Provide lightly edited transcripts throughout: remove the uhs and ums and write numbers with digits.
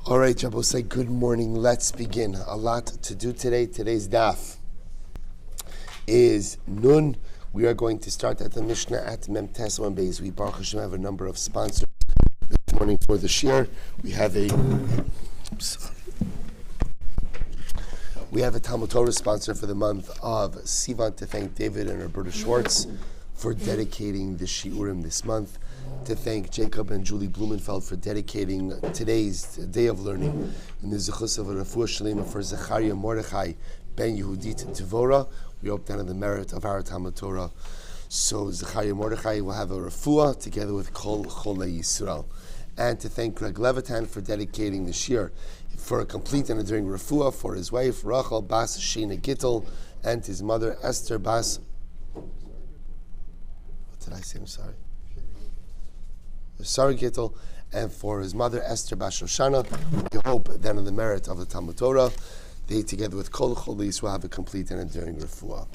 All right, Rabbi, say good morning. Let's begin. A lot to do today. Today's daf is Nun. We are going to start at the Mishnah at Mem Tes One Beis. We Baruch Hashem have a number of sponsors this morning for the shir. We have a Talmud Torah sponsor for the month of Sivan to thank David and Roberta Schwartz for dedicating the shiurim this month. To thank Jacob and Julie Blumenfeld for dedicating today's day of learning in the Zechus of a Refuah Shalema for Zechariah Mordechai ben Yehudit Devora. We hope that in the merit of our Talmud Torah. So Zechariah Mordechai will have a Refuah together with Kol Cholei Yisrael. And to thank Greg Levitan for dedicating the shir for a complete and enduring Refuah for his wife Rachel Bas Sheina Gittel and his mother Esther Bas. What did I say? I'm sorry. Sarah Gittel, and for his mother Esther Bas Shoshana. We hope that in the merit of the Talmud Torah, they together with Kol Cholis will have a complete and enduring refuah.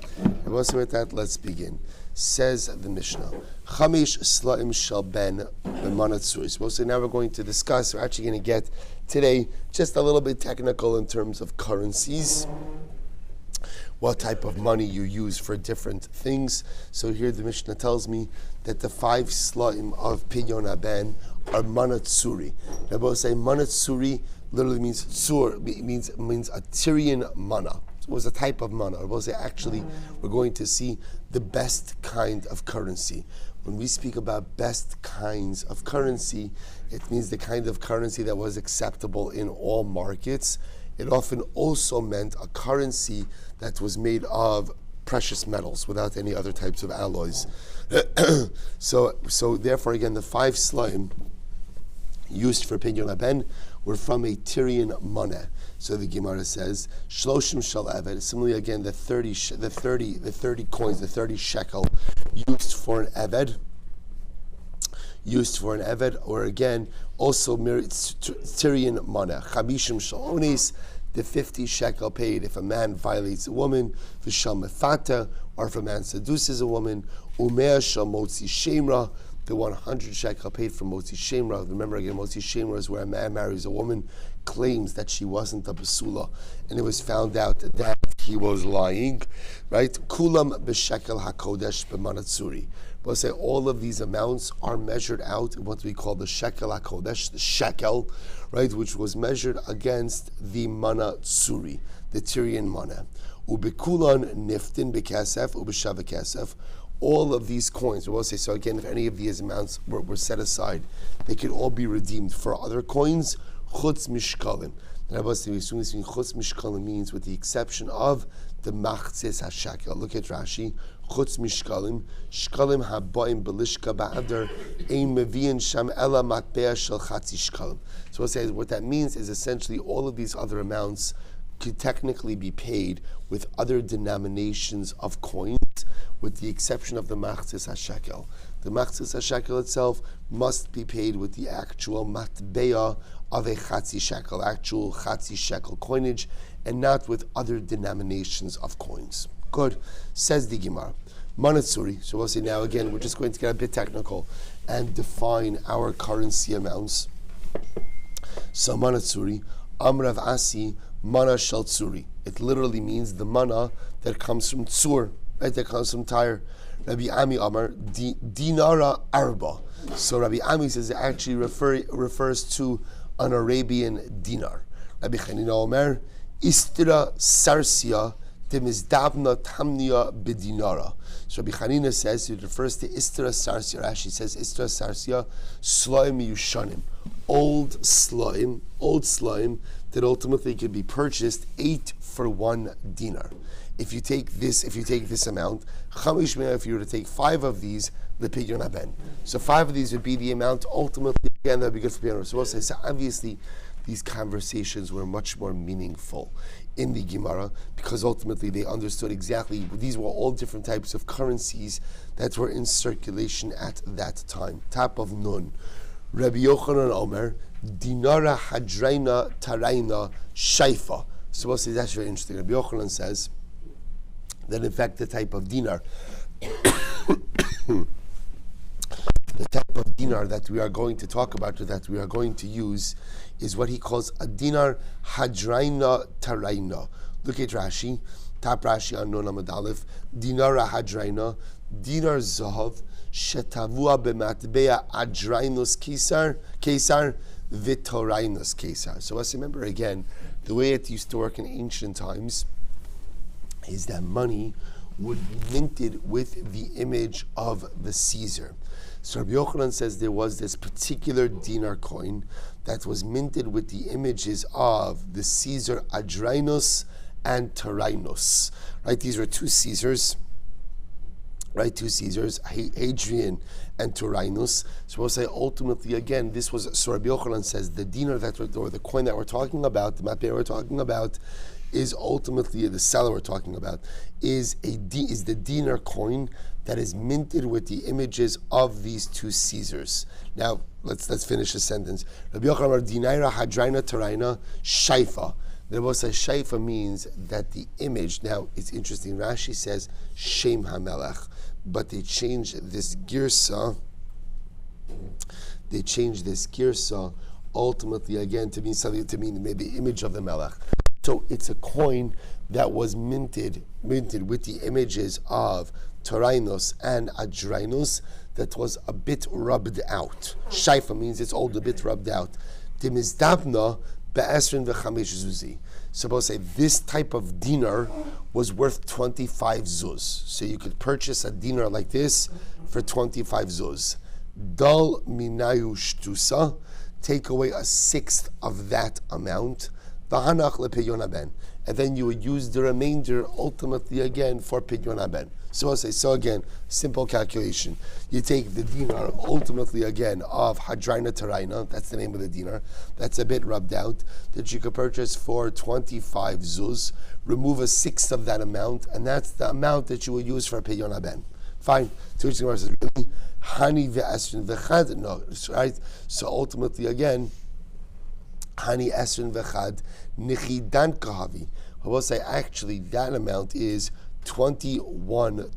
And also with that, let's begin. Says the Mishnah, Chamish Slaim Shal Ben B'Manatzuri. So now we're going to discuss, we're actually going to get today just a little bit technical in terms of currencies. What type of money you use for different things. So here the Mishnah tells me that the 5 slaim of Pidyon Haben are manatsuri. Now both say manatsuri literally means tsur, means a Tyrian mana. So it was a type of mana. Or both say actually we're going to see the best kind of currency. When we speak about best kinds of currency, it means the kind of currency that was acceptable in all markets. It often also meant a currency that was made of precious metals without any other types of alloys. So therefore, again, the 5 slaim used for Pidyon Haben were from a Tyrian money. So the Gemara says, Shloshim shal eved. Similarly, again, the 30 coins, the 30 shekel used for an eved. Or again, also Tyrian money. Chamishim shalonis, the 50 shekel paid if a man violates a woman, v'shal mefata, or if a man seduces a woman, umea shal motzi shemra, the 100 shekel paid for motzi shemra. Remember again, motzi shemra is where a man marries a woman, claims that she wasn't a basula, and it was found out that he was lying, right? Kulam b'shekel hakodesh b'manatsuri. But say all of these amounts are measured out in what we call the shekel hakodesh, the shekel, right, which was measured against the mana tsuri, the Tyrian mana. Ubikulan niftin bekasef ubeshava kasef. All of these coins, we will say, so again, if any of these amounts were set aside, they could all be redeemed for other coins, chutz mishkalim. And I was saying, chutz mishkalim means with the exception of the machzis hashakel. Look at Rashi. Chutz mishkalim, shkalim habaim belishka ba'adar, ein meviin sham ela matbea shel chatzi shkalim. So we'll say what that means is essentially all of these other amounts could technically be paid with other denominations of coins, with the exception of the machzis hashekel. The machzis hashekel itself must be paid with the actual matbea of a chatzi shekel, actual chatzi shekel coinage, and not with other denominations of coins. Good. Says the Gemara. Manatsuri. So we'll say now again, we're just going to get a bit technical and define our currency amounts. So manatsuri, amrav asi, mana shel tsuri. It literally means the mana that comes from tsur, right? That comes from Tyre. Rabbi Ami Amar, dinara arba. So Rabbi Ami says it actually refers to an Arabian dinar. Rabbi Chanina Omer, istira sarsia demizdavna tamnia bedinara. So Rabbi Chanina says it refers to istira sarsia. Rashi says istira sarsia slaim yushanim, old slime that ultimately could be purchased 8 for 1 dinar. If you take this amount, chamish mea, if you were to take 5 of these, the Pidyon Haben. So 5 of these would be the amount ultimately, again, that would be good for Pidyon. So we'll say, so obviously, these conversations were much more meaningful in the Gemara because ultimately they understood exactly these were all different types of currencies that were in circulation at that time. Top of Nun. Rabbi Yochanan Omer, dinara hadraina taraina shaifa. So we'll say that's very interesting. Rabbi Yochanan says that in fact the type of dinar The type of dinar that we are going to talk about, or that we are going to use, is what he calls a dinar hadraina taraina. Look at Rashi, top Rashi on Nun Amud Aleph. Dinar hadraina, dinar zahav, shetavua b'matbea adrainus kesar v'torainus kesar. So let's remember again, the way it used to work in ancient times is that money would be minted with the image of the Caesar. So Rabbi Yochanan says there was this particular dinar coin that was minted with the images of the Caesar Adrianus and Tyrannus. Right, these were two Caesars. Right, two Caesars, Hadrian and Tyrannus. So we'll say ultimately again, this was, so Rabbi Yochanan says the dinar or the coin that we're talking about, the matbeh we're talking about, is ultimately the seller we're talking about is the dinar coin that is minted with the images of these two Caesars. Now let's finish the sentence. Rabbi Yochanan dinaira hadraina taraina shaifa. The Rebbe says shaifa means that the image. Now it's interesting. Rashi says shem hamelech, but they changed this girsa. They changed this girsa ultimately again to mean something, to mean maybe the image of the melech. So it's a coin that was minted with the images of Tyrannus and Adrianus that was a bit rubbed out. Shaifa means it's old, a bit rubbed out. Dimizdabna be'esrin v'chamesh zuzi. Suppose say this type of dinar was worth 25 zuz. So you could purchase a dinar like this for 25 zuz. Dal minayu shtusa, take away a sixth of that amount. And then you would use the remainder ultimately again for pidyon haben. So again, simple calculation. You take the dinar ultimately again of hadraina taraina, that's the name of the dinar, that's a bit rubbed out, that you could purchase for 25 zuz, remove a sixth of that amount, and that's the amount that you would use for pidyon haben. Fine. So which says really hani ve'esrin v'chad, no, right? So ultimately again, Hani Esrin Vechad Nichidan Kahavi. I will say actually that amount is 21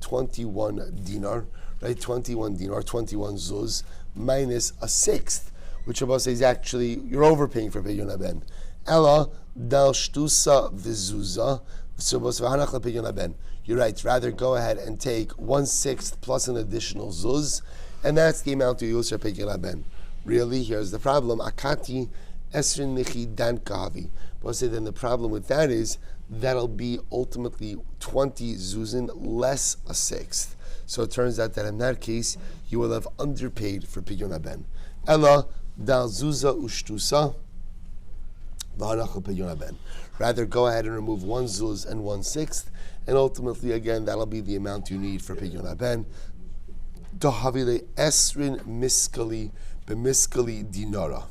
dinar, right? 21 dinar, 21 zuz, minus a sixth, which I will say is actually, you're overpaying for Pidyon Haben. Ella Dal Shtusa Vizuza, Pidyon Haben. You're right, rather go ahead and take 1/6 plus an additional zuz, and that's the amount you use for Pidyon Haben. Really, here's the problem. Akati Esrin Nichidan Kahavi. But I'll say then the problem with that is that'll be ultimately 20 zuzin less a sixth. So it turns out that in that case you will have underpaid for Pidyon Haben. Ella dal zuza ushtusa v'hanach Pidyon Haben. Rather go ahead and remove 1 zuz and 1/6, and ultimately again that'll be the amount you need for Pidyon Haben. Dahavile esrin miskali b'miskali dinara.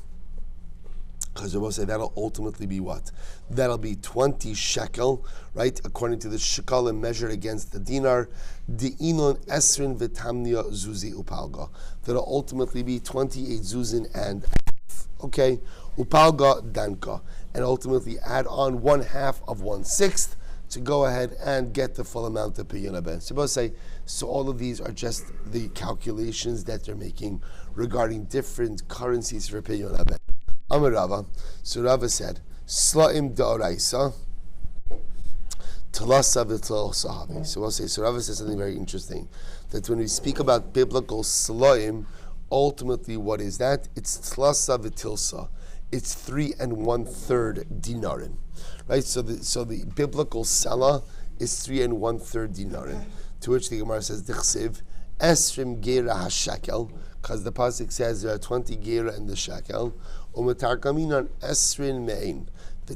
Because I will say that'll ultimately be what? That'll be 20 shekel, right? According to the shekel and measured against the dinar. Di'inon esrin v'tamnia zuzi upalga. That'll ultimately be 28 zuzin and okay, upalga danka. And ultimately add on 1/2 of 1/6 to go ahead and get the full amount of Pidyon Haben. So I say, so all of these are just the calculations that they're making regarding different currencies for Pidyon Haben. Amar Rava. So Rava said, Slaim da'oraisa, talasa v'tal sahabi. So we'll say, so Rava says something very interesting, that when we speak about biblical slaim, ultimately what is that? It's talasa v'tilsa. It's 3 1/3 dinarim. Right? So the biblical sela is 3 1/3 dinarim. To which the Gemara says, Dichsiv, Esrim Gera HaShekel, because the pasuk says there are 20 Gera in the shekel. Umetarkaminan Esrin Mein.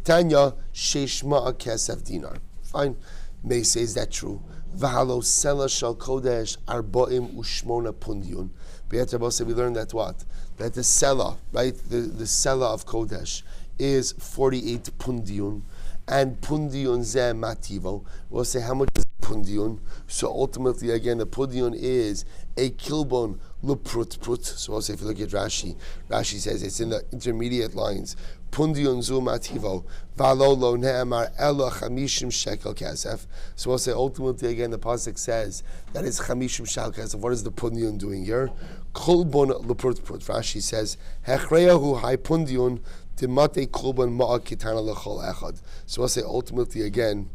Tanya Sheshma Kesef Dinar. Fine. May say, is that true? V'halo Sela Shal Kodesh Arboim Ushmona Pundiun. Be'etabose, we learned that what? That the Sela, right? The Sela of Kodesh is 48 Pundiun. And Pundiun Zeh Mativo. We'll say, how much is Pundiun? So ultimately, again, the Pundiun is a kilbon luprut prut. So also if you look at Rashi, Rashi says it's in the intermediate lines pundion zu mativo, valo lo ne'amar elo chamishim shekel kesef. So we'll say ultimately again the pasuk says that is chamishim shekel kesef. What is the pundion doing here? Kolbon leprutprut. Rashi says hechreyahu hai pundion timate kolbon ma'a kitana lechol echad. So we'll say ultimately again,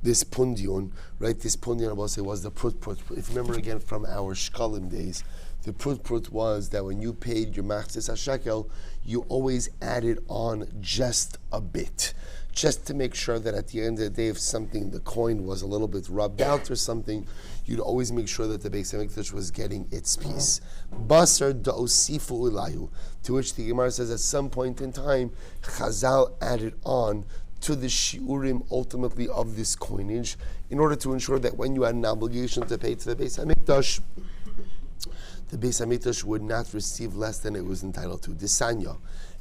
this pundion, right? This pundion, I will say, was the prut-prut. If you remember again from our shkalim days, the prut-prut was that when you paid your machzis shekel, you always added on just a bit, just to make sure that at the end of the day, if something, the coin was a little bit rubbed out or something, you'd always make sure that the Beis HaMikdash was getting its piece. Basar da'osifu ulayu, to which the Gemara says at some point in time, Chazal added on to the shiurim ultimately of this coinage in order to ensure that when you had an obligation to pay to the Beis HaMikdash, the Beis HaMikdash would not receive less than it was entitled to. Disanya,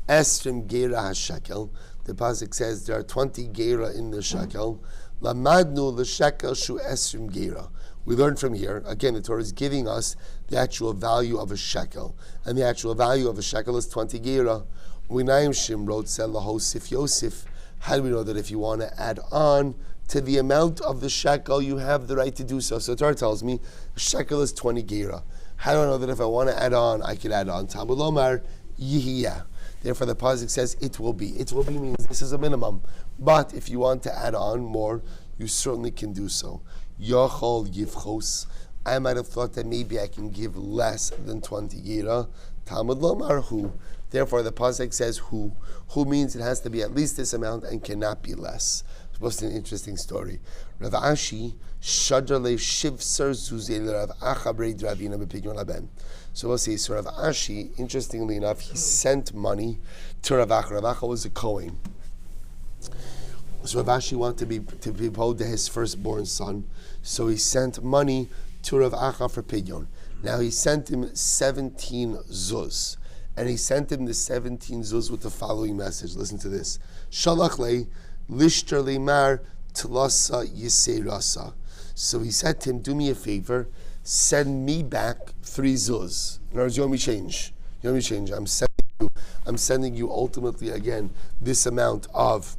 Esrim Geira HaShekel, the pasuk says there are 20 Geira in the shekel. Lamadnu l'shekel shu Esrim Geira. We learn from here, again, the Torah is giving us the actual value of a shekel. And the actual value of a shekel is 20 Geira. Winayim Shimrot said lahosif Yosef. How do we know that if you want to add on to the amount of the shekel, you have the right to do so? So the Torah tells me a shekel is 20 geira. How do I know that if I want to add on, I can add on? Talmud Lomar, yihiyah. Therefore the pasuk says it will be. It will be means this is a minimum. But if you want to add on more, you certainly can do so. Yachol yivchos. I might have thought that maybe I can give less than 20 geira. Talmud Lomar hu. Therefore, the pasuk says who. Who means it has to be at least this amount and cannot be less. It's supposed to be an interesting story. Rav Ashi shadar le shivsar zuzel Rav Acha breid Ravina bepigyon laben. So we'll see. So Rav Ashi, interestingly enough, he sent money to Rav Acha. Rav Acha was a Kohen. So Rav Ashi wanted to be behold his firstborn son. So he sent money to Rav Acha for pidyon. Now he sent him 17 zuz. And he sent him the 17 zuz with the following message. Listen to this. Shalach le lishter limar tlasa yiseirasa. So he said to him, do me a favor, send me back 3 zuz. In other words, you want me change. You want me change. I'm sending you ultimately again this amount of.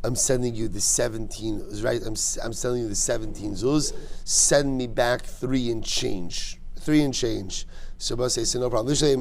I'm sending you the 17, right? I'm sending you the 17 zuz. Send me back 3 and change. 3 and change. So Rabbi says, no problem. Shalach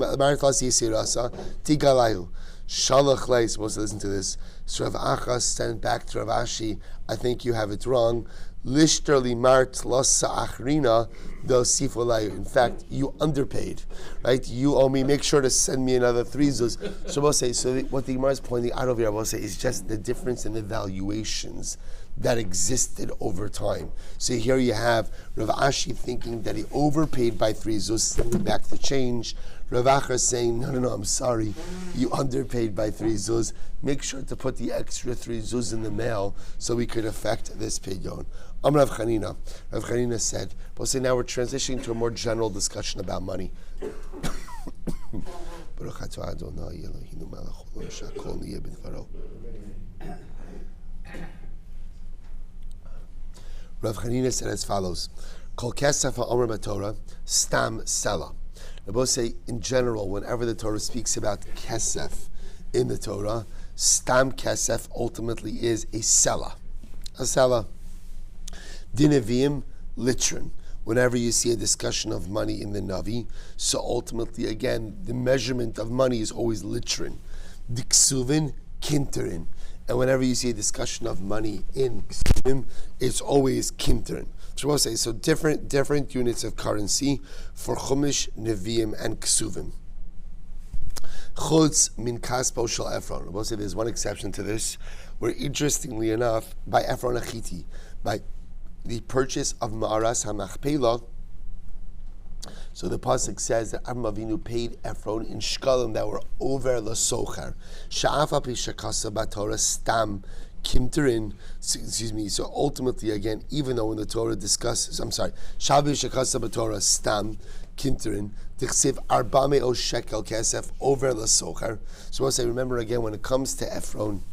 lei, supposed to listen to this. So Rav Acha sent back to Rav Ashi, I think you have it wrong. Lishter limar tlasa achrina del sifolayu. In fact, you underpaid, right? You owe me. Make sure to send me another 3 zuz. So Rabbi says, so what the Gemara is pointing out over here, Rabbi says, is just the difference in the valuations that existed over time. So here you have Rav Ashi thinking that he overpaid by 3 zuz, sending back the change. Rav Acha saying, no, I'm sorry, you underpaid by 3 zuz. Make sure to put the extra 3 zuz in the mail so we could effect this pidyon. Rav Chanina. Rav Chanina said, but so now we're transitioning to a more general discussion about money. Rav Chanina said as follows: Kol kesef ha'omer b'Torah stam sela. Rabbi say in general, whenever the Torah speaks about kesef in the Torah, stam kesef ultimately is a sela. A sela. Dinevim litrin. Whenever you see a discussion of money in the Navi, so ultimately again the measurement of money is always litrin. Diksuvin kinterin. And whenever you see a discussion of money in ksuvim, it's always kinterin. So we'll say, so different units of currency for chumash, neviim, and ksuvim. Chutz min kaspo shel Ephron. We'll say there's one exception to this, where interestingly enough, by Ephron Achiti, by the purchase of Ma'aras HaMachpelah, so the pasuk says that Avraham Avinu paid Ephron in shkalim that were over l'socher. Sha'afa pi shekasa b'Torah stam kimterin. Excuse me. So ultimately, again, even though when the Torah discusses, Shabi shekasa b'Torah stam kimterin, tichsiv arba me'os shekel kesef over l'socher. So I'll say, remember again, when it comes to Ephron,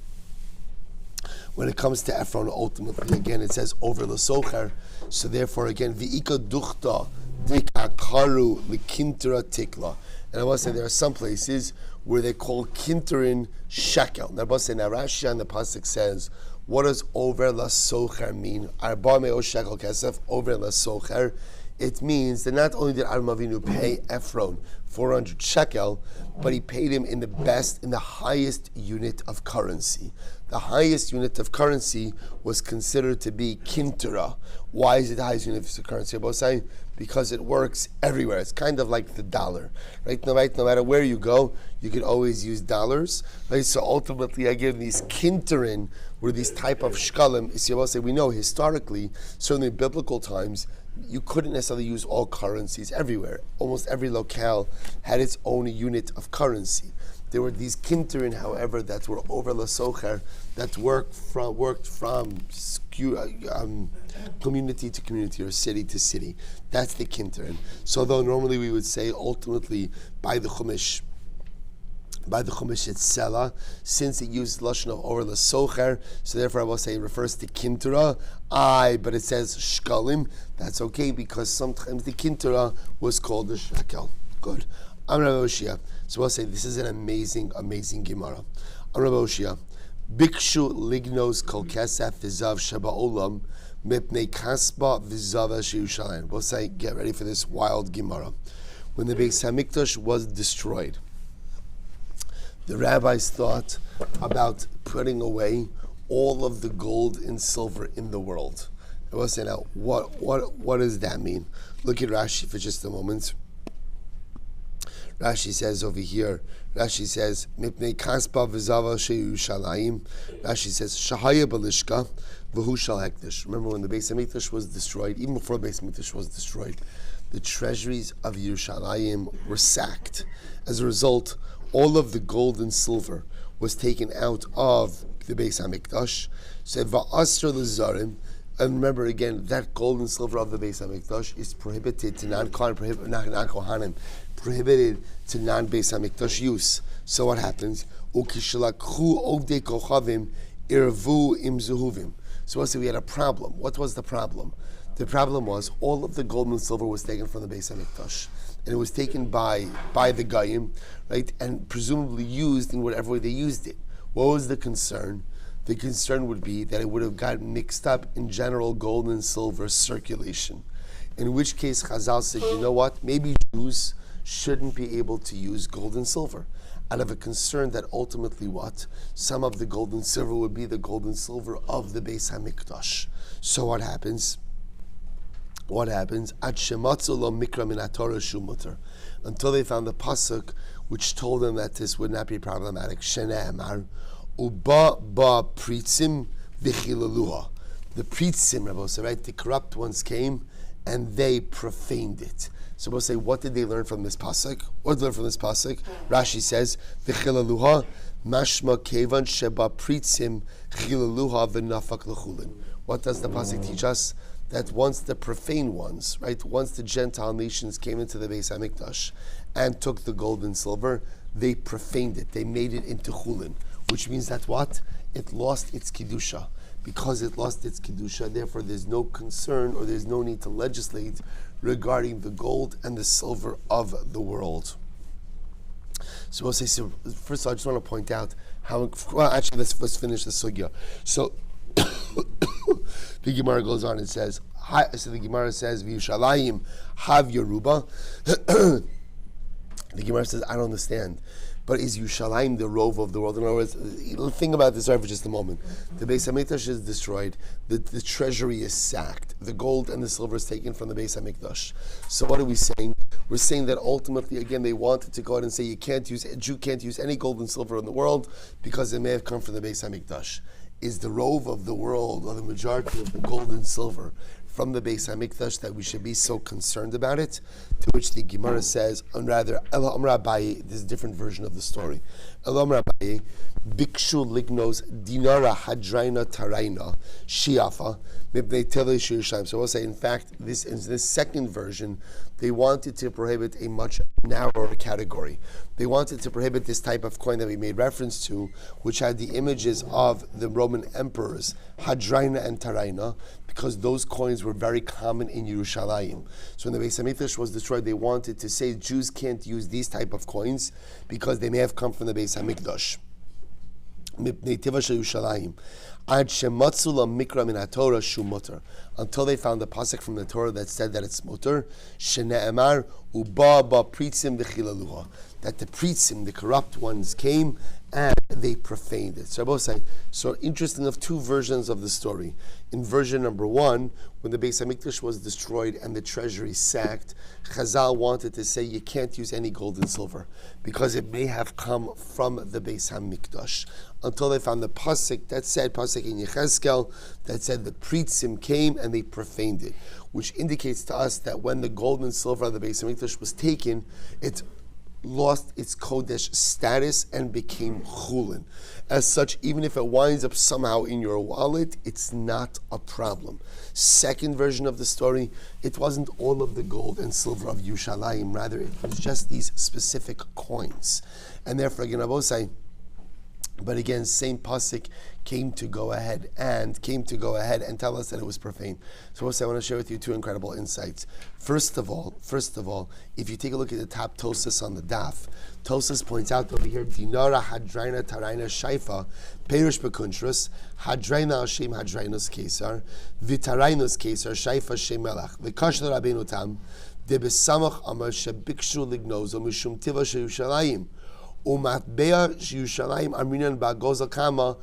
ultimately, again, it says over l'socher. So therefore, again, v'ika duchta. And I want to say there are some places where they call kinterin shekel. Now Rashi on the pasuk says, what does over la socher mean? Arba me'o shekel kesef, over la socher. It means that not only did Adam Avinu pay Ephron 400 shekel, but he paid him in the highest unit of currency. The highest unit of currency was considered to be kintura. Why is it the highest unit of currency? Because it works everywhere. It's kind of like the dollar, right? No matter where you go, you can always use dollars, right? So ultimately, I give these kinturin, were these type of shkalim. We know historically, certainly in biblical times, you couldn't necessarily use all currencies everywhere. Almost every locale had its own unit of currency. There were these kinterin, however, that were over lasocher, that worked from community to community or city to city. That's the kinterin. So though normally we would say ultimately by the Chumash it's Sela, since it used lashon of over lasocher, so therefore I will say it refers to kintura. But it says shkalim. That's okay because sometimes the kintura was called the shekel. Good. I'm Rabbi Oshia. So I'll say this is an amazing Gemara. I'm Rabbi Oshia. Bikshu lignos kol kesef v'zav sheba olam mipnei kasba v'zava she'Yerushalayim. We'll say, get ready for this wild Gemara. When the Beis Hamikdash was destroyed, the rabbis thought about putting away all of the gold and silver in the world. I will say now, what does that mean? Look at Rashi for just a moment. Rashi says over here, Mipnei kaspa v'zava she'Yerushalayim. Rashi says, Shahaya balishka v'hu shal hekdesh. Remember when the Beis Hamikdash was destroyed, even before the Beis Hamikdash was destroyed, the treasuries of Yerushalayim were sacked. As a result, all of the gold and silver was taken out of the Beis Hamikdash. Said va'asr l'zarim. And remember again, that gold and silver of the Beis Hamikdash is prohibited to non-Kohanim, prohibited to non-Beis Hamikdash use. So what happens? Ukishalakhu ovdei kochavim irvu im zuhuvim. So we'll say we had a problem. What was the problem? The problem was all of the gold and silver was taken from the Beis Hamikdash, and it was taken by the Goyim, right? And presumably used in whatever way they used it. What was the concern? The concern would be that it would have gotten mixed up in general gold and silver circulation. In which case, Chazal said, you know what? Maybe Jews shouldn't be able to use gold and silver, out of a concern that ultimately what? Some of the gold and silver would be the gold and silver of the Beis Hamikdash. So what happens? At shematzu lo mikra min haTorah shu mutar, until they found the pasuk which told them that this would not be problematic. Shene'emar uba ba pritzim v'chilaluha. The pritzim, Rabbi said, right? The corrupt ones came and they profaned it. So we'll say, what did they learn from this pasuk? What did they learn from this pasuk? Rashi says, v'chilaluha mashma kevan sheba pritzim chilaluha v'nafak l'chulin. What does the pasuk teach us? That once the profane ones, right, once the Gentile nations came into the Beis Hamikdash and took the gold and silver, they profaned it. They made it into chulin, which means that what? It lost its kedusha. Because it lost its kedusha, therefore there's no concern or there's no need to legislate regarding the gold and the silver of the world. So we'll say, so first of all, I just want to point out how, well, actually, let's finish the sugya. So, the Gemara goes on and says, the Gemara says, V'Yerushalayim have Yeruba. The Gemara says, I don't understand. But is Yerushalayim the rove of the world? In other words, think about this for just a moment. The Beis Hamikdash is destroyed. The treasury is sacked. The gold and the silver is taken from the Beis Hamikdash. So what are we saying? We're saying that ultimately, again, they wanted to go out and say a Jew can't use any gold and silver in the world because it may have come from the Beis Hamikdash. Is the rove of the world, or the majority of the gold and silver from the Beis Hamikdash, that we should be so concerned about it? To which the Gemara says, and rather, Rabbi, this is a different version of the story. Elam Rabbi, Bikshu Lignos Dinara Hadraina Taraina Shiafa Mibnei Tele Shirshayim. So we'll say, in fact, this is this second version. They wanted to prohibit a much narrower category. They wanted to prohibit this type of coin that we made reference to, which had the images of the Roman emperors, Hadraina and Taraina, because those coins were very common in Yerushalayim. So when the Beis HaMikdash was destroyed, they wanted to say Jews can't use these type of coins because they may have come from the Beis HaMikdash. Until they found the pasuk from the Torah that said that it's mutter, that the pritzim, the corrupt ones, came and they profaned it. So I both say, so interesting enough, two versions of the story. In version number one, when the Beis HaMikdash was destroyed and the treasury sacked, Chazal wanted to say you can't use any gold and silver because it may have come from the Beis HaMikdash. Until they found the pasuk that said, pasuk in Yechezkel, that said the pritzim came and they profaned it, which indicates to us that when the gold and silver of the Beis HaMikdash was taken, it lost its kodesh status and became chulin. As such, even if it winds up somehow in your wallet, it's not a problem. Second version of the story, it wasn't all of the gold and silver of Yerushalayim, rather it was just these specific coins. And therefore, again, I will say, but again, same pasuk came to go ahead and tell us that it was profane. So I want to share with you two incredible insights. First of all, if you take a look at the top Tosas on the daf, Tosas points out over here, Dinara Hadraina Taraina Shaifa, Perish Bekuntras, Hadraina Hashem Hadrainus Kesar, Vitarainos Kesar, Shaifa Shem Melach, Vikashla Rabbeinu Tam, De Besamach Amar Shebikshu Lignozo, Mishum Tiva Sheyushalayim. Umatbea Yerushalayim Aminan Bagoza Kama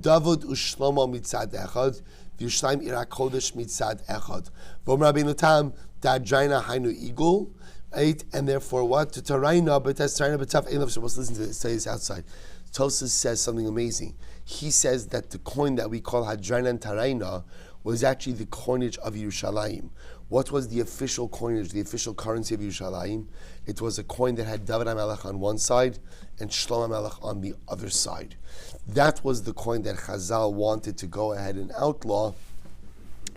David Ushlomo Mitzad Echad Yerushalayim Irak Kodesh Mitzad Echad Vom Rabbeinu Tam Dadraina Hainu Igul, right? And therefore what? To Taraina, but that's Taraina B'Taf Ein Lov. Supposed to listen to this. Say this outside. Tosas says something amazing. He says that the coin that we call Hadraina and Taraina was actually the coinage of Yerushalayim. What was the official coinage, the official currency of Yerushalayim? It was a coin that had David HaMelech on one side and Shlomo HaMelech on the other side. That was the coin that Chazal wanted to go ahead and outlaw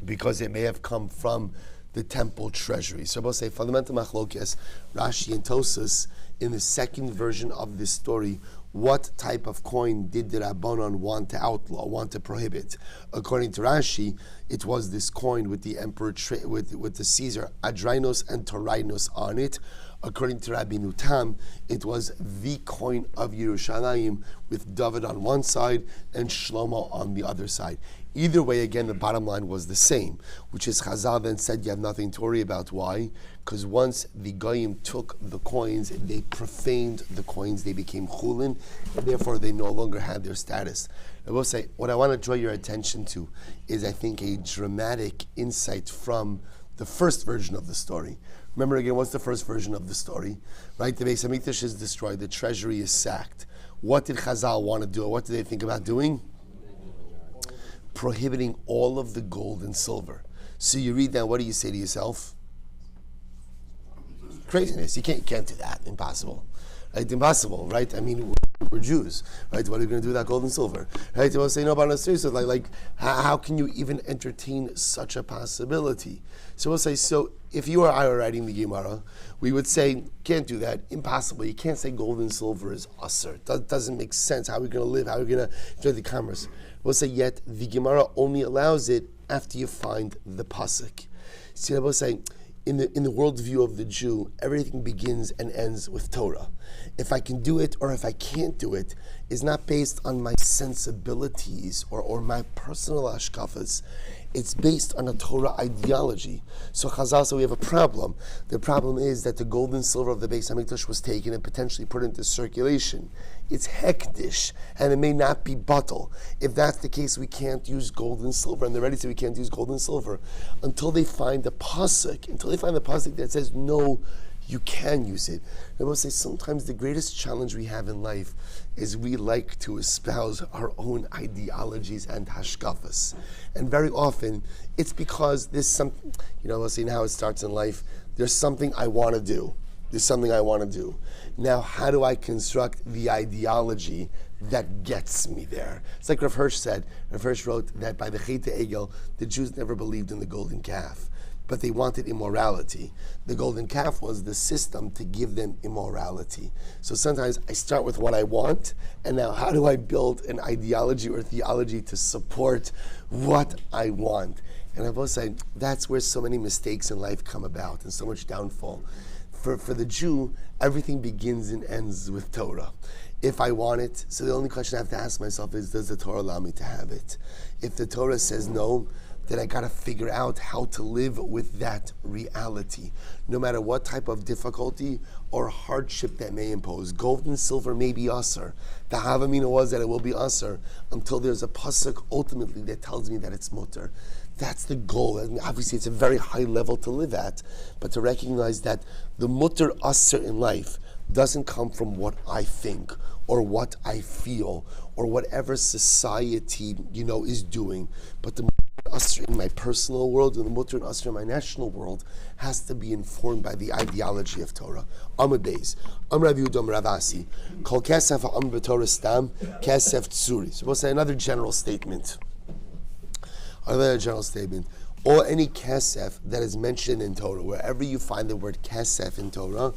because it may have come from the temple treasury. So we'll say fundamental machlokes, Rashi and Tosas, in the second version of this story, what type of coin did the Rabbanon want to outlaw, want to prohibit? According to Rashi, it was this coin with the emperor, with the Caesar Adrinos and Torinos on it. According to Rabbi Nutam, it was the coin of Yerushalayim with David on one side and Shlomo on the other side. Either way, again, the bottom line was the same, which is Chazal then said you have nothing to worry about. Why? Because once the Goyim took the coins, they profaned the coins, they became chulin, and therefore they no longer had their status. I will say, what I want to draw your attention to is, I think, a dramatic insight from the first version of the story. Remember again, what's the first version of the story? Right? The Beis HaMikdash is destroyed, the treasury is sacked. What did Chazal want to do? What did they think about doing? Prohibiting all of the gold and silver. So you read that, what do you say to yourself? Craziness. You can't do that. Impossible. Right? Impossible, right? I mean, we're Jews, right? What are you going to do with that gold and silver? Right? They will say, no, but on a serious note, like, how can you even entertain such a possibility? So we'll say, so if you or I were writing the Gemara, we would say, can't do that, impossible. You can't say gold and silver is usher. It doesn't make sense. How are we going to live? How are we going to enjoy the commerce? We'll say, yet the Gemara only allows it after you find the pasuk. See, I will say, in the worldview of the Jew, everything begins and ends with Torah. If I can do it or if I can't do it is not based on my sensibilities or my personal hashkafas. It's based on a Torah ideology. So Chazal said we have a problem. The problem is that the gold and silver of the Beis HaMikdash was taken and potentially put into circulation. It's hektish, and it may not be batal. If that's the case, we can't use gold and silver. And the Rebbe said we can't use gold and silver until they find the pasuk. Until they find the pasuk that says no, you can use it. I will say sometimes the greatest challenge we have in life is we like to espouse our own ideologies and hashkafas. And very often it's because there's something, we'll see how it starts in life. There's something I want to do. There's something I want to do. Now, how do I construct the ideology that gets me there? It's like Rav Hirsch said. Rav Hirsch wrote that by the Chet Egel, the Jews never believed in the golden calf, but they wanted immorality. The golden calf was the system to give them immorality. So sometimes I start with what I want, and now how do I build an ideology or theology to support what I want? And I both say that's where so many mistakes in life come about and so much downfall. For the Jew, everything begins and ends with Torah. If I want it, so the only question I have to ask myself is, does the Torah allow me to have it? If the Torah says no, then I got to figure out how to live with that reality, no matter what type of difficulty or hardship that may impose. Gold and silver may be usher. The Havamina was that it will be usher until there's a pasuk ultimately that tells me that it's mutter. That's the goal. I mean, obviously, it's a very high level to live at, but to recognize that the mutter usher in life doesn't come from what I think or what I feel or whatever society is doing, but the usher in my personal world and the mutter and usher in my national world has to be informed by the ideology of Torah. Amud Beis, Rav Yehuda Rav Asi, Kol Kesef Ha'am B'Torah Stam Kesef Tzuri. So we'll say another general statement. Or any kesef that is mentioned in Torah, wherever you find the word kesef in Torah,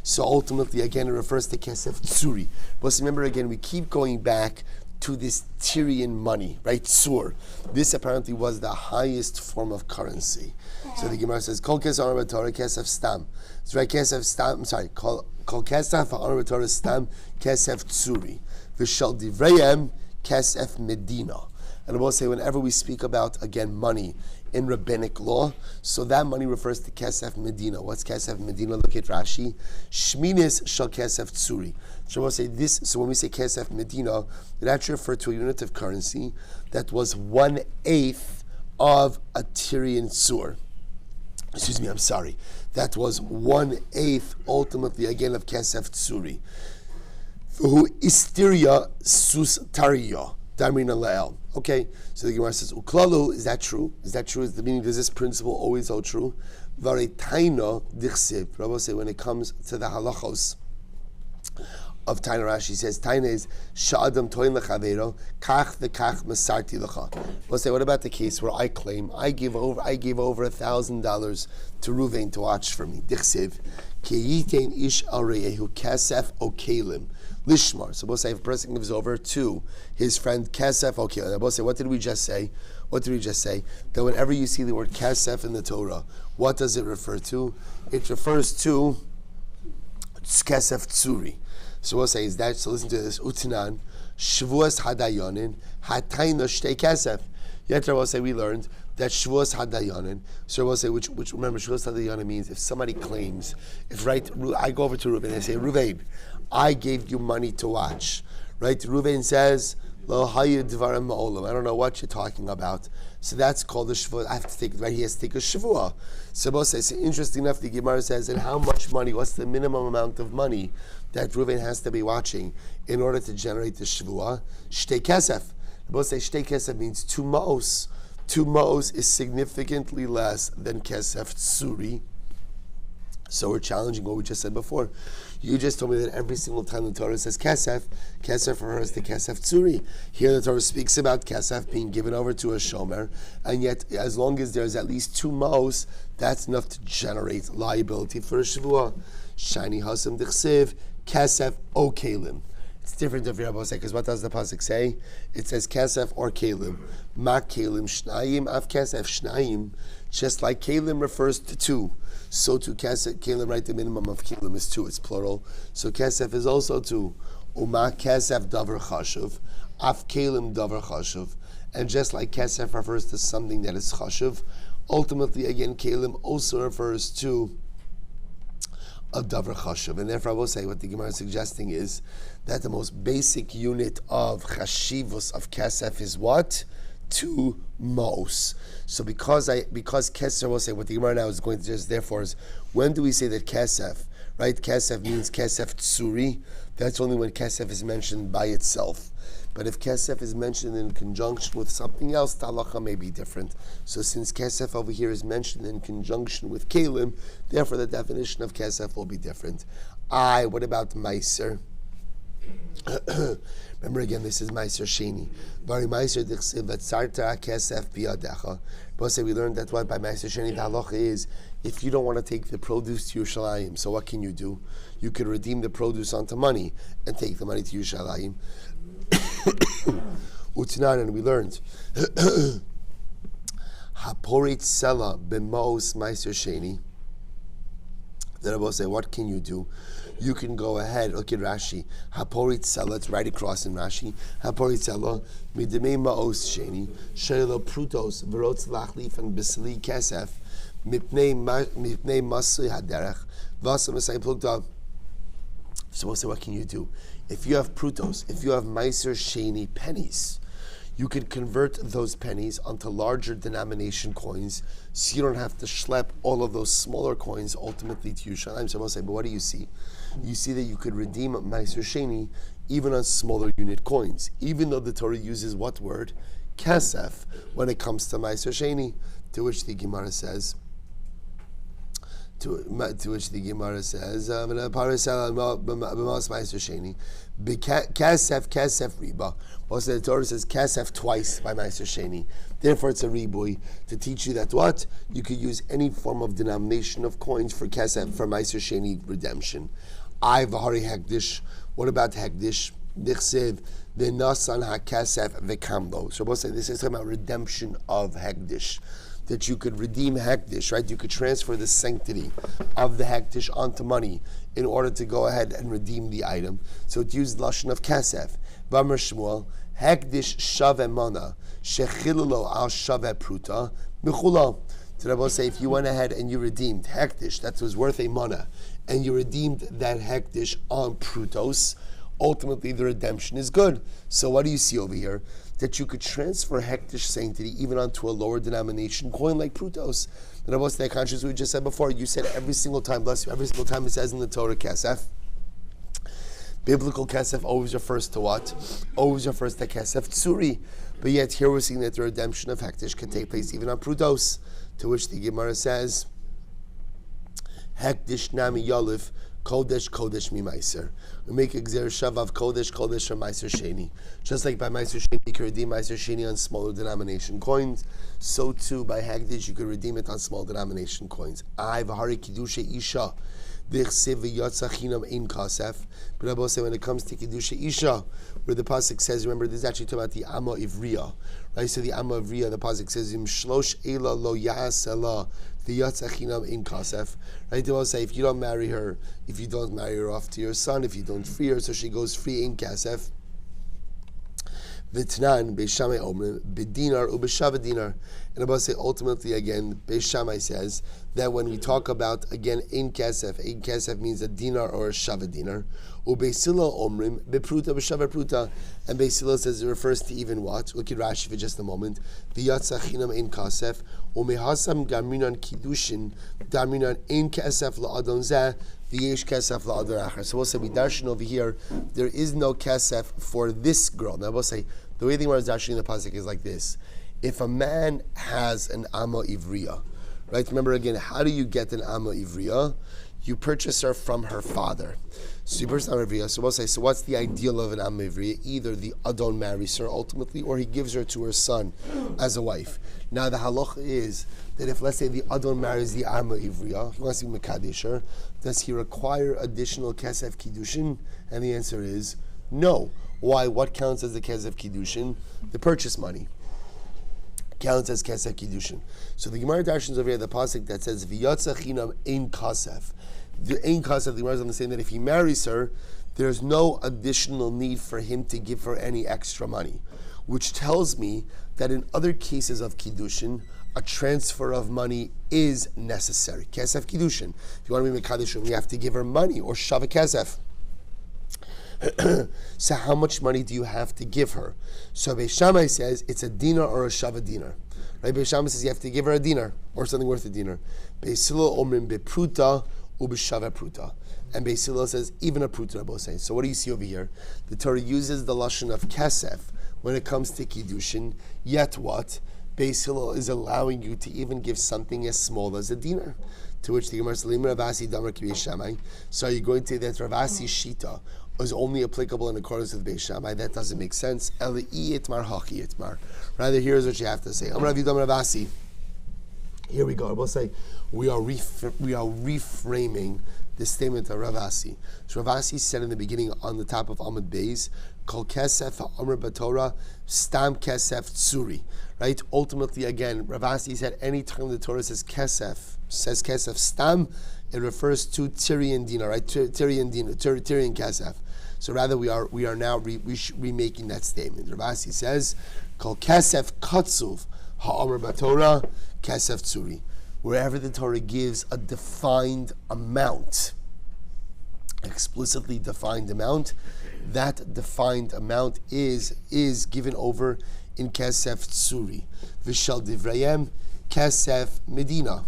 so ultimately again it refers to kesef tzuri. But remember again, we keep going back to this Tyrian money, right? Tzur. This apparently was the highest form of currency. So the Gemara says, Kol kesef ha'amar b'Torah kesef stam. So right, kesef stam, I'm sorry, Kol kesef ha'amar b'Torah stam kesef tzuri. V'shal divrayim kesef medina. And I will say, whenever we speak about, again, money in rabbinic law, so that money refers to Kesef Medina. What's Kesef Medina? Look at Rashi. Shminis shal Kesef Tzuri. So I will say this, so when we say Kesef Medina, it actually refers to a unit of currency that was 1/8 of a Tyrian Tzur. Excuse me, I'm sorry. That was 1/8, ultimately, again, of Kesef Tzuri. Who Istiria Sus Tariya. Okay, so the Gemara says, Uklalu, is that true? Is that true? Is the meaning, does this principle always hold true? Varetaino dichsiv. Rabbi say, when it comes to the halachos of Taina, Rashi says, Taina is sha'adam toin lechavero, kach v'kach masarti lecha. We'll say, what about the case where I claim I gave over $1,000 to Ruvain to watch for me? Dichsiv, ki yitain ish al re'ehu kasef okelim. Lishmar. So we'll say if a person gives over to his friend Kesef, okay. And we'll say, what did we just say? That whenever you see the word Kesef in the Torah, what does it refer to? It refers to Kesef Tzuri. So we'll say, is that, so listen to this, Utinan, Shavuos Hadayonin, Hatayna Shtei Kesef. Yet we'll say, we learned that Shavuos Hadayonin, so we'll say, which remember, Shavuos Hadayonin means if somebody claims, I go over to Reuven and I say, Reuven, I gave you money to watch. Right? Reuven says, Lo hayid dvarim ma'olam. I don't know what you're talking about. So that's called a shavua. I have to take, right? He has to take a shavua. So both say, interesting enough, the Gemara says, and how much money, what's the minimum amount of money that Reuven has to be watching in order to generate the shavua? Shtei kesef. Both say shtei kesef means 2 ma'os. 2 ma'os is significantly less than kesef tsuri. So we're challenging what we just said before. You just told me that every single time the Torah says kesef refers to kesef tzuri. Here the Torah speaks about kesef being given over to a shomer, and yet as long as there's at least 2 ma'os, that's enough to generate liability for a shavua. Shani hasam dichsiv kesef o kelim. It's different if you're say, because what does the pasuk say? It says kesef or kelim. Ma kelim shnayim av kesef shnayim. Just like kelim refers to 2. So to kesef, kelim, right, the minimum of kelim is 2, it's plural. So kesef is also 2. Uma kesef davar chashuv, af kelim davar chashuv. And just like kesef refers to something that is chashuv, ultimately again kelim also refers to a davar chashuv. And therefore I will say what the Gemara is suggesting is that the most basic unit of chashivus of kesef is what? 2 mos. So because kesef, will say what the Gemara now is going to just therefore is, when do we say that kesef, right? Kesef means kesef tsuri, That's only when kesef is mentioned by itself. But if kesef is mentioned in conjunction with something else, the halacha may be different. So since kesef over here is mentioned in conjunction with kelim, therefore the definition of kesef will be different. What about meiser? Remember again, this is meiser sheni. Bari meiser dichsiv v'tzarta kesef biyadecha. We learned that what by meiser sheni the halacha is, if you don't want to take the produce to Yerushalayim, so what can you do? You could redeem the produce onto money and take the money to Yerushalayim. Utnan, and we learned Haporit Sela b'maos meiser sheni. The Rabbi say, what can you do? You can go ahead. Look at Rashi. Haporit Sela. It's right across in Rashi. Haporit Sela midemei maos sheni shelo prutos v'rotz lachlif and b'sli kesef mipnei masli haderech v'asam esay plugta. So we'll say, what can you do? If you have prutos, if you have meiser sheni pennies, you could convert those pennies onto larger denomination coins, so you don't have to schlep all of those smaller coins ultimately to Yerushalayim. So we'll say, but what do you see? You see that you could redeem meiser sheni even on smaller unit coins, even though the Torah uses what word? Kesef, when it comes to meiser sheni, to which the Gemara says, kesef riba. Also, the Torah says kesef twice by meiser sheni. Therefore, it's a ribui to teach you that what you could use any form of denomination of coins for kesef for meiser sheni redemption. V'hari hekdish. What about hekdish? Dichsev v'nasan hakesef v'kamlo. So, we'll say this is talking about redemption of hekdish. That you could redeem hekdish, right? You could transfer the sanctity of the hekdish onto money in order to go ahead and redeem the item. So it used lashon of kesef. V'amar Shmuel, hekdish shave mana shechilalo al shave pruta michula. So Rabbi say, if you went ahead and you redeemed hekdish that was worth a mana, and you redeemed that hekdish on prutos, ultimately the redemption is good. So what do you see over here? That you could transfer hektish sanctity even onto a lower denomination coin like prutos. And about that conscious we just said before, you said every single time, bless you, every single time it says in the Torah kesef. Biblical kesef always refers to what? Always refers to kesef tsuri. But yet here we're seeing that the redemption of hektish can take place even on prutos. To which the Gemara says, hektish nami yalif kodesh kodesh mi meiser. We make a gzer shav of kodesh kodesh from meiser sheni. Just like by meiser sheni you could redeem meiser sheni on smaller denomination coins, so too by hagdish you could redeem it on small denomination coins. V'hari kiddusha isha dichsev v'yatza chinam ein kasef. But Rabbi say when it comes to kiddusha isha, where the pasuk says, remember this is actually talking about the amma ivriya, right? So the amma ivriya, the pasuk says im shlosh ela lo yas ela v'yatza chinam ein kasef. Right? They will say if you don't marry her, if you don't marry her off to your son, if you don't free her, so she goes free in kasef. V'tnan beishamai omrim b'dinar u'b'shava dinar. And Rabbi say ultimately again, Beishamai says that when we talk about again ein kesef means a dinar or a shava dinar. U'beisila omrim b'pruta b'shava pruta. And Beisila says it refers to even what? Look at Rashi for just a moment. V'yatza chinam ein kasef u'mehasam gaminan kiddushin gaminan ein kesef la'adon zeh v'yesh kesef la'adon acher. So we'll say we darshan over here there is no kesef for this girl. Now we'll say the way the Gemara is dashing in the pasuk is like this. If a man has an amma ivriya, right? Remember again, how do you get an amma ivriya? You purchase her from her father. So you purchase an amma ivriya. So we'll say, so what's the ideal of an amma ivriya? Either the adon marries her ultimately, or he gives her to her son as a wife. Now the halacha is that if, let's say, the adon marries the amma ivriya, he wants to be mekadesh her, does he require additional kesef kiddushin? And the answer is no. Why? What counts as the kesef kiddushin? The purchase money counts as kesef kiddushin. So the Gemara darshans over here, the pasuk that says v'yatza chinam ein kasef. The ein kasef, the Gemara is saying that if he marries her, there's no additional need for him to give her any extra money, which tells me that in other cases of kiddushin, a transfer of money is necessary. Kesef kiddushin. If you want to be mekadesh, you have to give her money or shava kesef. So how much money do you have to give her? So Beishamai says it's a dinar or a shava dinar. Right? Beishamai says you have to give her a dinar or something worth a dinar. Beisilo omrim bepruta ubeshava pruta. And Beis Hillel says, even a pruta, both saying. So what do you see over here? The Torah uses the lashon of kesef when it comes to kiddushin. Yet what? Beis Hillel is allowing you to even give something as small as a dinar. To which the Gemara says, Ravasi damar ki Beis Shammai. So are you going to say that Ravasi shita is only applicable in accordance with Beis Shammai? That doesn't make sense. Eli itmar hachi itmar. Rather, here's what you have to say. Amar Ravi damar Ravasi. Here we go. We'll say we are reframing the statement of Ravasi. So Ravasi said in the beginning on the top of Amud Beis, Kol kesef ha'omer b'Torah stam kesef tzuri. Right? Ultimately, again, Ravasi said any time the Torah says kesef stam, it refers to Tyrian dinar, right? Tyrian kesef. So rather, we are now remaking that statement. Ravasi says, Kol kesef katsuv ha'omer b'Torah kesef tzuri. Wherever the Torah gives a defined amount, explicitly defined amount, that defined amount is given over in kesef tzuri. V'shal divrayim kesef medina.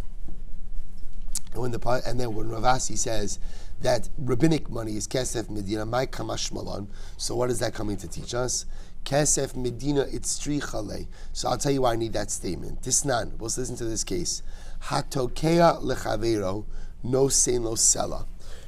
And then when Ravasi says that rabbinic money is kesef medina, my kamash malon. So what is that coming to teach us? Kesef medina itzri chale. So I'll tell you why I need that statement. Tisnan. Let's listen to this case. Hatokea lechavero no sein lo sela.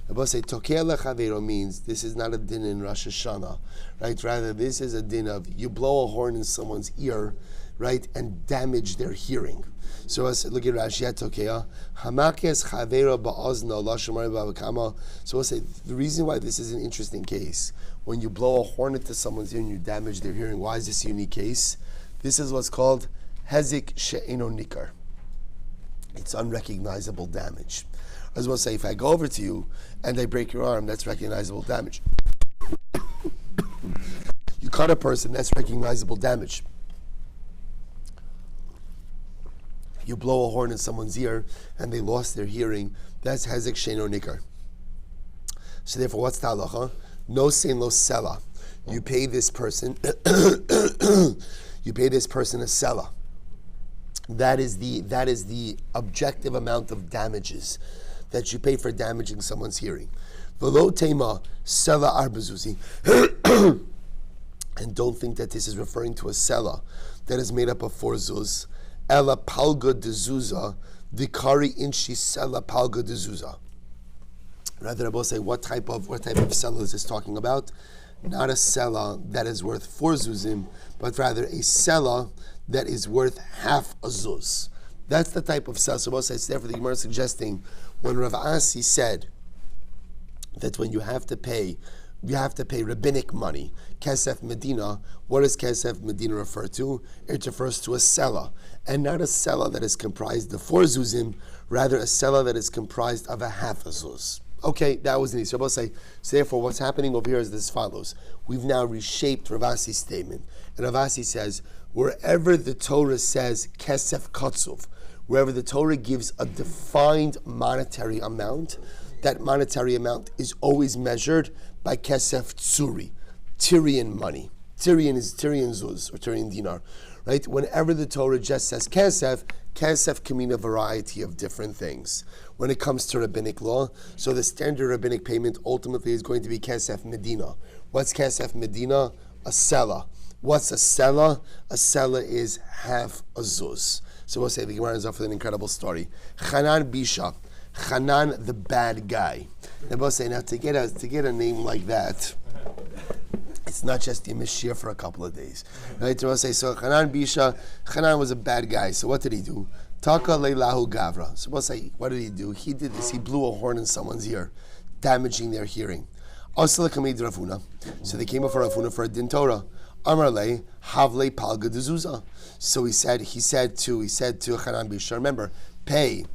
Rabbi say tokea lechavero means this is not a din in Rosh Hashanah, right? Rather, this is a din of you blow a horn in someone's ear, right, and damage their hearing. So look at Rashi tokea hamakes chavero ba'ozno lashomar ba'avakama. So we'll say the reason why this is an interesting case when you blow a horn into someone's ear and you damage their hearing. Why is this a unique case? This is what's called hezik she'eno nikar. It's unrecognizable damage. As well say, if I go over to you and I break your arm, that's recognizable damage. You cut a person, that's recognizable damage. You blow a horn in someone's ear and they lost their hearing, that's hezek she'eno nikar. So therefore, what's the halacha? No sein lo sela. You pay this person a sela. That is the objective amount of damages that you pay for damaging someone's hearing. V'lo tema sela arbazuzi. And don't think that this is referring to a sela that is made up of 4 zuz. Ela palga de zuza, dikari inchi sela palga de zuza. Rather, I will say, what type of sela is this talking about? Not a sela that is worth 4 zuzim, but rather a sela that is worth half a zuz. That's the type of sela. So we'll say, therefore, the Gemara is suggesting when Rav Asi said that when you have to pay rabbinic money, kesef medina. What does kesef medina refer to? It refers to a sela, and not a sela that is comprised of 4 zuzim, rather a sela that is comprised of a half a zuz. Okay, that was an so say. So therefore, what's happening over here is as follows. We've now reshaped Ravasi's statement, and Ravasi says wherever the Torah says kesef katsuv, wherever the Torah gives a defined monetary amount, that monetary amount is always measured by kesef tsuri, Tyrian money. Tyrian is Tyrian zuz or Tyrian dinar, right? Whenever the Torah just says kesef can mean a variety of different things. When it comes to rabbinic law, so the standard rabbinic payment ultimately is going to be kesef medina. What's kesef medina? A sela. What's a sela? A sela is half a zuz. So we'll say the Gemara is off with an incredible story. Chanan Bisha, Chanan the bad guy. And we'll say now to get a name like that, it's not just a Mashiach for a couple of days, right? So we'll say so. Chanan Bisha, Chanan was a bad guy. So what did he do? Taka leilahu gavra. So we'll say what did he do? He did this. He blew a horn in someone's ear, damaging their hearing. Asla kamid Ravuna. So they came up for Ravuna for a din Torah. Amarle havle palga dezuza. So he said to Chanan Bisha, remember, pay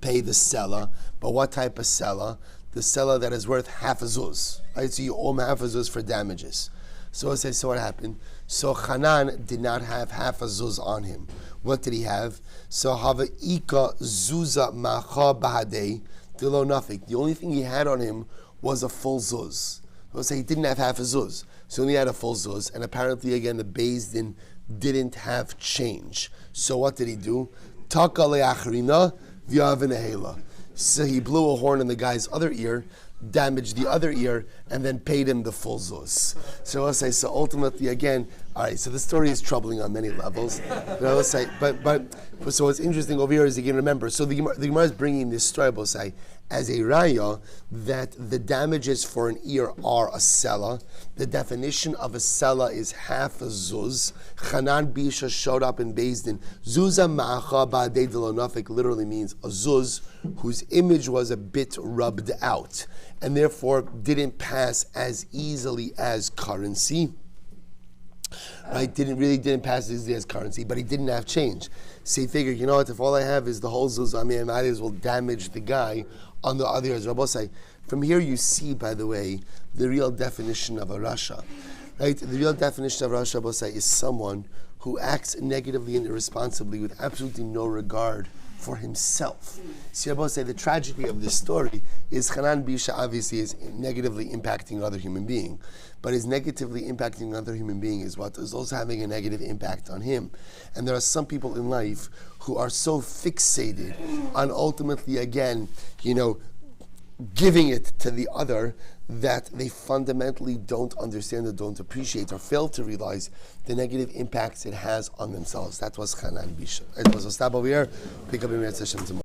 the sela, but what type of sela? The sela that is worth half a zuz. Right? So you owe him half a zuz for damages. So I say, so what happened? So Chanan did not have half a zuz on him. What did he have? So hava ika zuza macha bahadei dilo nafik. The only thing he had on him was a full zuz. So I say he didn't have half a zuz. So he only had a full zuz, and apparently again the Beis Din didn't have change. So what did he do? Taka le'achrina v'yavinahela. So he blew a horn in the guy's other ear, damaged the other ear, and then paid him the full zuz. So I'll say, so ultimately, again, all right, so the story is troubling on many levels. But I will say, but so what's interesting over here is, again, remember, so the Gemara is bringing this story, I will say, as a raya, that the damages for an ear are a sela. The definition of a sela is half a zuz. Chanan Bisha showed up in Beis Din. Zuza ma'acha ba'adei delonafik literally means a zuz whose image was a bit rubbed out and therefore didn't pass as easily as currency. Right? Didn't pass as easily as currency, but he didn't have change. So he figured, you know what, if all I have is the whole zuz, I might as well damage the guy on the other as Rabbi say. From here you see, by the way, the real definition of a rasha. Right? The real definition of a rasha, Rabbi say, is someone who acts negatively and irresponsibly with absolutely no regard for himself. See, Rabbi say, the tragedy of this story is Hanan Bisha obviously is negatively impacting another human being, but is negatively impacting another human being is what is also having a negative impact on him. And there are some people in life who are so fixated on ultimately, again, giving it to the other that they fundamentally don't understand or don't appreciate or fail to realize the negative impacts it has on themselves. That was Hanan Bisha. It was a stop over here. Pick up in tomorrow.